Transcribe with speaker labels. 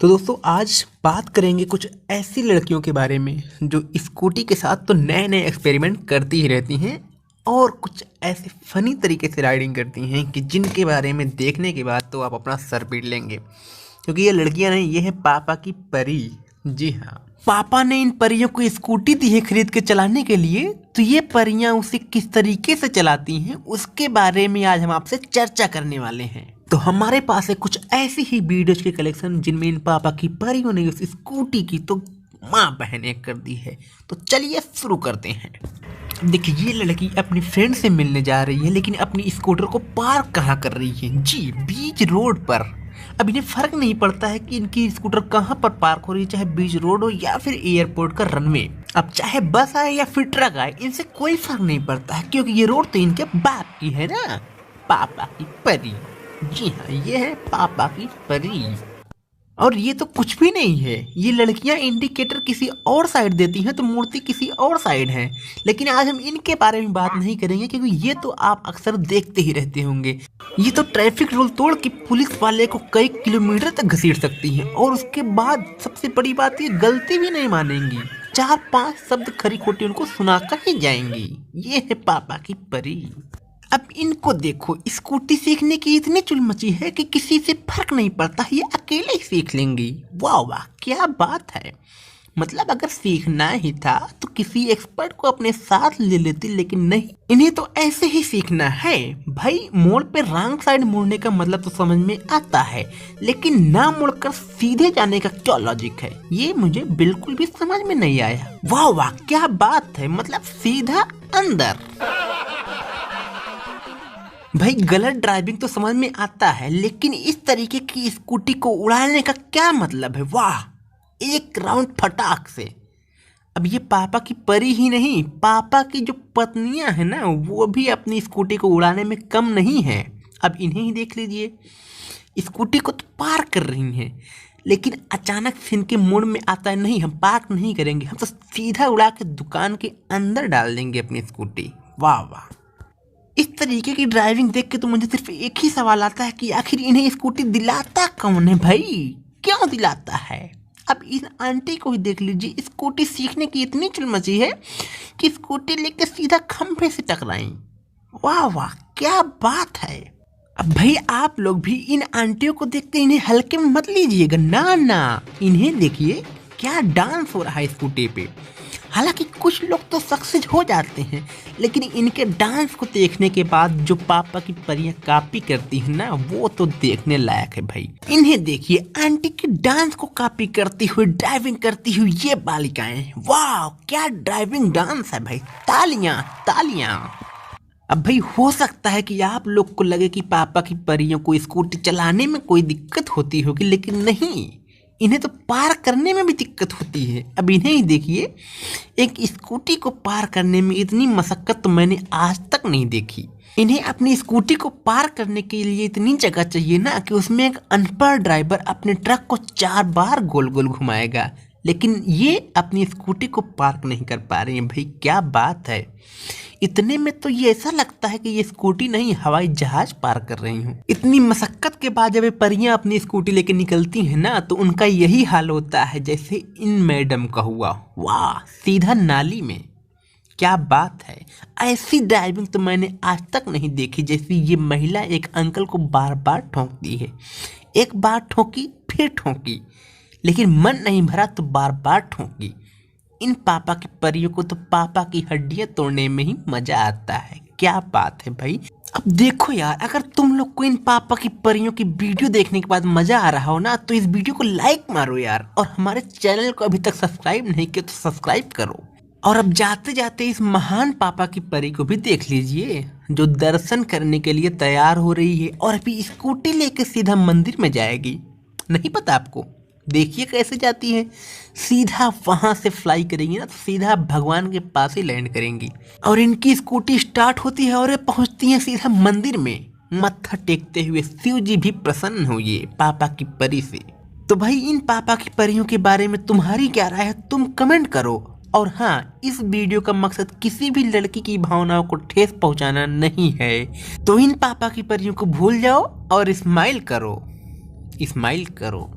Speaker 1: तो दोस्तों आज बात करेंगे कुछ ऐसी लड़कियों के बारे में जो स्कूटी के साथ तो नए नए एक्सपेरिमेंट करती ही रहती हैं और कुछ ऐसे फनी तरीके से राइडिंग करती हैं कि जिनके बारे में देखने के बाद तो आप अपना सर पीट लेंगे, क्योंकि ये लड़कियां नहीं, ये है पापा की परी। जी हाँ, पापा ने इन परियों को स्कूटी दी है खरीद के चलाने के लिए, तो ये परियां उसे किस तरीके से चलाती हैं उसके बारे में आज हम आपसे चर्चा करने वाले हैं। तो हमारे पास है कुछ ऐसी ही वीडियोज के कलेक्शन जिनमें इन पापा की परियों ने उस स्कूटी की तो माँ बहन एक कर दी है। तो चलिए शुरू करते हैं। देखिए, ये लड़की अपनी फ्रेंड से मिलने जा रही है, लेकिन अपनी स्कूटर को पार्क कहाँ कर रही है? जी, बीच रोड पर। अब इन्हें फर्क नहीं पड़ता है कि इनकी स्कूटर कहाँ पर पार्क हो रही है, चाहे बीच रोड हो या फिर एयरपोर्ट का रनवे। अब चाहे बस आए या फिर ट्रक आए, इनसे कोई फर्क नहीं पड़ता है, क्योंकि ये रोड तो इनके बाप की है ना, पापा की परी। जी हाँ, ये है पापा की परी। और ये तो कुछ भी नहीं है, ये लड़कियां इंडिकेटर किसी और साइड देती हैं तो मूर्ति किसी और साइड है। लेकिन आज हम इनके बारे में बात नहीं करेंगे, क्योंकि ये तो आप अक्सर देखते ही रहते होंगे। ये तो ट्रैफिक रूल तोड़ के पुलिस वाले को कई किलोमीटर तक घसीट सकती हैं, और उसके बाद सबसे बड़ी बात, ये गलती भी नहीं मानेंगी, 4-5 शब्द खरी खोटी उनको सुनाकर ही जाएंगी। ये है पापा की परी। अब इनको देखो, स्कूटी सीखने की इतनी चुल मची है कि किसी से फर्क नहीं पड़ता, ये अकेले ही सीख लेंगी। वाह वाह, क्या बात है। मतलब अगर सीखना ही था तो किसी एक्सपर्ट को अपने साथ ले लेती, लेकिन नहीं, इन्हें तो ऐसे ही सीखना है। भाई, मोड़ पे रॉन्ग साइड मुड़ने का मतलब तो समझ में आता है, लेकिन ना मुड़कर सीधे जाने का क्या लॉजिक है, ये मुझे बिल्कुल भी समझ में नहीं आया। वाह वाह, क्या बात है। मतलब सीधा अंदर। भाई, गलत ड्राइविंग तो समझ में आता है, लेकिन इस तरीके की स्कूटी को उड़ाने का क्या मतलब है? वाह, एक राउंड फटाक से। अब ये पापा की परी ही नहीं, पापा की जो पत्नियां हैं ना, वो भी अपनी स्कूटी को उड़ाने में कम नहीं है। अब इन्हें ही देख लीजिए, स्कूटी को तो पार्क कर रही हैं, लेकिन अचानक से इनके मूड में आता है, नहीं, हम पार्क नहीं करेंगे, हम तो सीधा उड़ा के दुकान के अंदर डाल देंगे अपनी स्कूटी। वाह वाह। इस तरीके की ड्राइविंग देख के तो मुझे सिर्फ एक ही सवाल आता है कि आखिर इन्हें स्कूटी दिलाता कौन है भाई? क्यों दिलाता है? अब इन आंटी को ही देख लीजिए, स्कूटी सीखने की इतनी चुल मची है कि स्कूटी लेकर सीधा खंभे से टकराई। वाह वाह, क्या बात है। अब भाई, आप लोग भी इन आंटियों को देखते इन्हें हल्के में मत लीजिएगा, ना ना, इन्हें देखिए क्या डांस हो रहा है स्कूटी पे। हालांकि कुछ लोग तो सक्सेस हो जाते हैं, लेकिन इनके डांस को देखने के बाद जो पापा की परियां कॉपी करती हैं ना, वो तो देखने लायक है भाई। इन्हें देखिए, आंटी की डांस को कॉपी करती हुई, ड्राइविंग करती हुई ये बालिकाएं। वाह, क्या ड्राइविंग डांस है भाई, तालियां तालियां। अब भाई, हो सकता है कि आप लोग को लगे कि पापा की परियों को स्कूटी चलाने में कोई दिक्कत होती होगी, लेकिन नहीं, इन्हें तो पार करने में भी दिक्कत होती है। अब इन्हें ही देखिए, एक स्कूटी को पार करने में इतनी मशक्कत तो मैंने आज तक नहीं देखी। इन्हें अपनी स्कूटी को पार करने के लिए इतनी जगह चाहिए ना कि उसमें एक अनपढ़ ड्राइवर अपने ट्रक को 4 बार गोल गोल घुमाएगा, लेकिन ये अपनी स्कूटी को पार्क नहीं कर पा रही है। भाई, क्या बात है। इतने में तो ये ऐसा लगता है कि ये स्कूटी नहीं, हवाई जहाज पार कर रही हूँ। इतनी मशक्कत के बाद जब ये परियां अपनी स्कूटी लेके निकलती हैं ना, तो उनका यही हाल होता है जैसे इन मैडम का हुआ। वाह, सीधा नाली में। क्या बात है। ऐसी ड्राइविंग तो मैंने आज तक नहीं देखी, जैसी ये महिला एक अंकल को बार बार ठोंकती है। एक बार ठोकी, फिर ठोकी, लेकिन मन नहीं भरा तो बार बार ठोकी। इन पापा की परियों को तो पापा की हड्डियां तोड़ने में ही मजा आता है। क्या बात है भाई। अब देखो यार, अगर तुम लोग को इन पापा की परियों की वीडियो देखने के बाद मजा आ रहा हो ना, तो इस वीडियो को लाइक मारो यार, और हमारे चैनल को अभी तक सब्सक्राइब नहीं किया तो सब्सक्राइब करो। और अब जाते जाते इस महान पापा की परी को भी देख लीजिए, जो दर्शन करने के लिए तैयार हो रही है, और अभी स्कूटी लेकर सीधा मंदिर में जाएगी। नहीं पता आपको? देखिए कैसे जाती है, सीधा वहां से फ्लाई करेंगी ना, तो सीधा भगवान के पास ही लैंड करेंगी। और इनकी स्कूटी स्टार्ट होती है और ये पहुंचती है सीधा मंदिर में। मत्था टेकते हुए शिव जी भी प्रसन्न हुए पापा की परी से। तो भाई, इन पापा की परियों के बारे में तुम्हारी क्या राय है, तुम कमेंट करो। और हाँ, इस वीडियो का मकसद किसी भी लड़की की भावनाओं को ठेस पहुंचाना नहीं है। तो इन पापा की परियों को भूल जाओ और स्माइल करो, स्माइल करो।